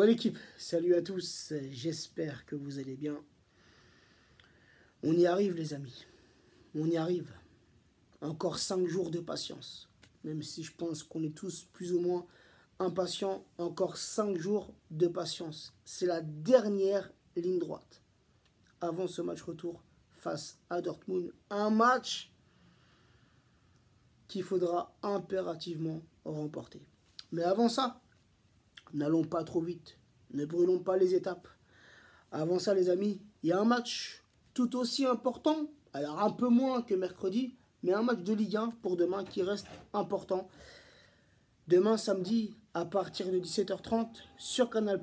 Bonne équipe, salut à tous, j'espère que vous allez bien. On y arrive les amis, on y arrive. Encore 5 jours de patience, même si je pense qu'on est tous plus ou moins impatients. Encore 5 jours de patience, c'est la dernière ligne droite. Avant ce match retour face à Dortmund, un match qu'il faudra impérativement remporter. Mais avant ça, n'allons pas trop vite, ne brûlons pas les étapes. Avant ça les amis, il y a un match tout aussi important, alors un peu moins que mercredi, mais un match de Ligue 1 pour demain qui reste important. Demain samedi, à partir de 17h30, sur Canal+,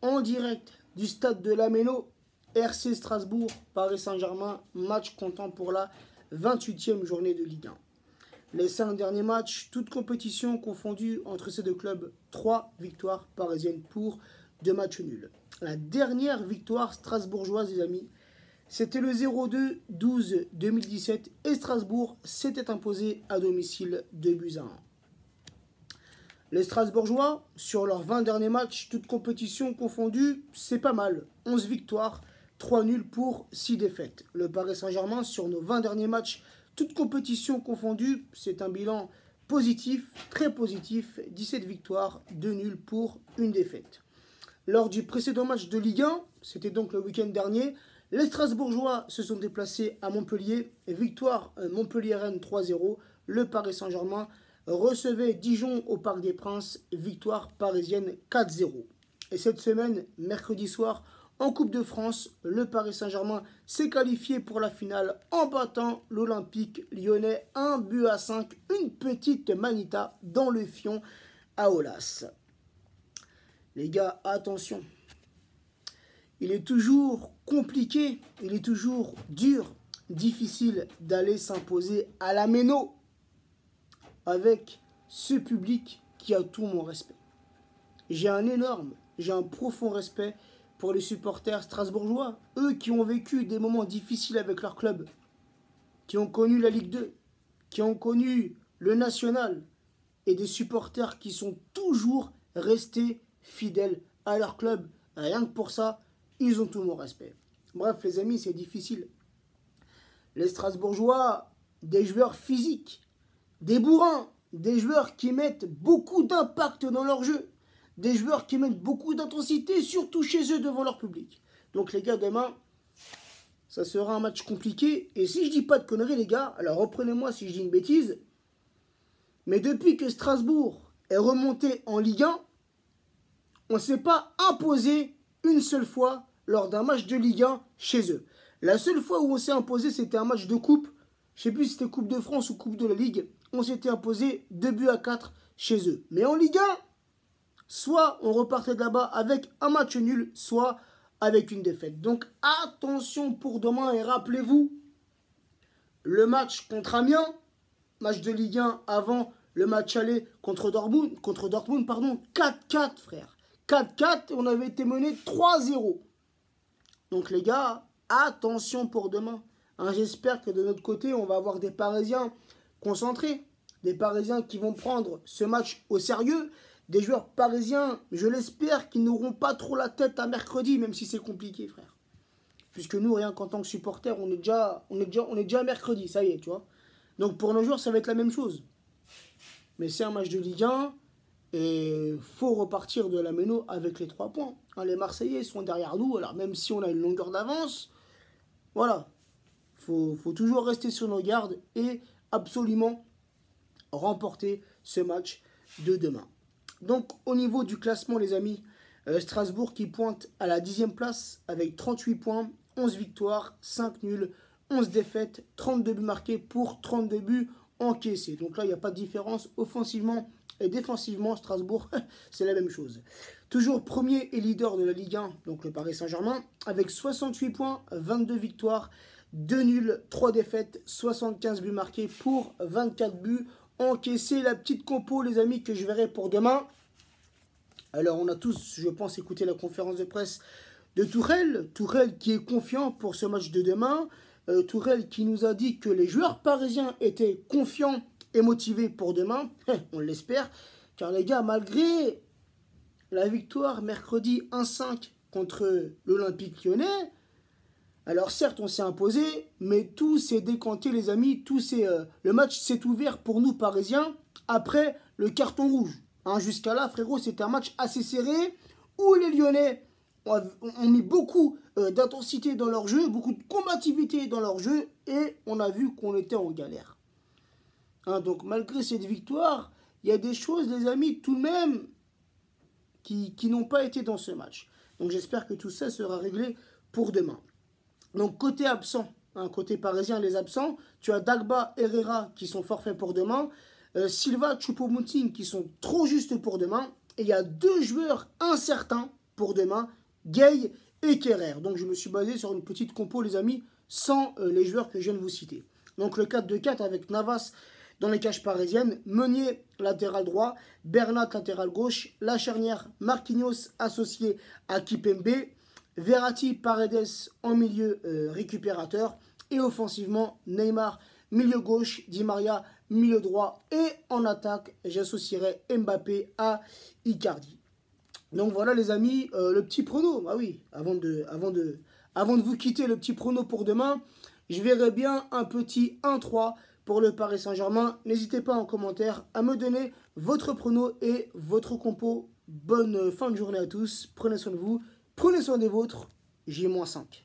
en direct du stade de la Méno, RC Strasbourg, Paris Saint-Germain, match comptant pour la 28e journée de Ligue 1. Les 5 derniers matchs, toutes compétitions confondues entre ces deux clubs, 3 victoires parisiennes pour 2 matchs nuls. La dernière victoire strasbourgeoise, les amis, c'était le 0-2-12-2017 et Strasbourg s'était imposé à domicile 2-1. Les Strasbourgeois, sur leurs 20 derniers matchs, toutes compétitions confondues, c'est pas mal. 11 victoires, 3 nuls pour 6 défaites. Le Paris Saint-Germain, sur nos 20 derniers matchs, toutes compétitions confondues, c'est un bilan positif, très positif, 17 victoires, 2 nuls pour 1 défaite. Lors du précédent match de Ligue 1, c'était donc le week-end dernier, les Strasbourgeois se sont déplacés à Montpellier, victoire Montpellier-Rennes 3-0. Le Paris Saint-Germain recevait Dijon au Parc des Princes, victoire parisienne 4-0. Et cette semaine, mercredi soir, en Coupe de France, le Paris Saint-Germain s'est qualifié pour la finale en battant l'Olympique lyonnais 1-5, une petite manita dans le fion à Aulas. Les gars, attention. Il est toujours compliqué, il est toujours dur, difficile d'aller s'imposer à la Méno avec ce public qui a tout mon respect. J'ai un profond respect pour les supporters strasbourgeois, eux qui ont vécu des moments difficiles avec leur club, qui ont connu la Ligue 2, qui ont connu le National, et des supporters qui sont toujours restés fidèles à leur club. Rien que pour ça, ils ont tout mon respect. Bref, les amis, c'est difficile. Les Strasbourgeois, des joueurs physiques, des bourrins, des joueurs qui mettent beaucoup d'impact dans leur jeu, des joueurs qui mettent beaucoup d'intensité, surtout chez eux devant leur public. Donc les gars, demain, ça sera un match compliqué. Et si je dis pas de conneries, les gars, alors reprenez-moi si je dis une bêtise, mais depuis que Strasbourg est remonté en Ligue 1, on ne s'est pas imposé une seule fois lors d'un match de Ligue 1 chez eux. La seule fois où on s'est imposé, c'était un match de coupe. Je ne sais plus si c'était Coupe de France ou Coupe de la Ligue. On s'était imposé 2-4 chez eux. Mais en Ligue 1, soit on repartait de là-bas avec un match nul, soit avec une défaite. Donc attention pour demain et rappelez-vous, le match contre Amiens, match de Ligue 1 avant le match aller contre Dortmund, 4-4 frère. 4-4 et on avait été mené 3-0. Donc les gars, attention pour demain. Hein, j'espère que de notre côté, on va avoir des Parisiens concentrés. Des Parisiens qui vont prendre ce match au sérieux. Des joueurs parisiens, je l'espère, qui n'auront pas trop la tête à mercredi, même si c'est compliqué, frère. Puisque nous, rien qu'en tant que supporters, on est déjà mercredi, ça y est, tu vois. Donc pour nos joueurs, ça va être la même chose. Mais c'est un match de Ligue 1. Et il faut repartir de la Méno avec les 3 points. Hein, les Marseillais sont derrière nous, alors même si on a une longueur d'avance, voilà. Faut toujours rester sur nos gardes et absolument remporter ce match de demain. Donc au niveau du classement les amis, Strasbourg qui pointe à la 10e place avec 38 points, 11 victoires, 5 nuls, 11 défaites, 32 buts marqués pour 32 buts encaissés. Donc là il n'y a pas de différence offensivement. Et défensivement, Strasbourg, c'est la même chose. Toujours premier et leader de la Ligue 1, donc le Paris Saint-Germain, avec 68 points, 22 victoires, 2 nuls, 3 défaites, 75 buts marqués pour 24 buts encaissés. La petite compo, les amis, que je verrai pour demain. Alors, on a tous, je pense, écouté la conférence de presse de Tourelle. Tourelle qui est confiant pour ce match de demain. Tourelle qui nous a dit que les joueurs parisiens étaient confiants et motivé pour demain, on l'espère, car les gars, malgré la victoire mercredi 1-5 contre l'Olympique Lyonnais. Alors certes, on s'est imposé, mais tout s'est décanté, les amis. Le match s'est ouvert pour nous, Parisiens, après le carton rouge. Hein, jusqu'à là, frérot, c'était un match assez serré, où les Lyonnais ont mis beaucoup d'intensité dans leur jeu, beaucoup de combativité dans leur jeu, et on a vu qu'on était en galère. Hein, donc malgré cette victoire, il y a des choses, les amis, tout de même, qui n'ont pas été dans ce match. Donc j'espère que tout ça sera réglé pour demain. Donc côté absent, hein, côté parisien, les absents, tu as Dagba, Herrera qui sont forfaits pour demain, Silva, Choupo-Moting qui sont trop justes pour demain, et il y a 2 joueurs incertains pour demain, Gueye et Kerrer. Donc je me suis basé sur une petite compo, les amis, sans les joueurs que je viens de vous citer. Donc le 4-2-4 avec Navas dans les cages parisiennes, Meunier latéral droit, Bernat latéral gauche, la charnière Marquinhos associé à Kipembe, Verratti, Paredes en milieu récupérateur, et offensivement Neymar milieu gauche, Di Maria milieu droit, et en attaque j'associerai Mbappé à Icardi. Donc voilà les amis, le petit prono. Ah oui, avant de vous quitter, le petit prono pour demain, je verrai bien un petit 1-3 pour le Paris Saint-Germain. N'hésitez pas en commentaire à me donner votre prono et votre compo. Bonne fin de journée à tous, prenez soin de vous, prenez soin des vôtres, J-5.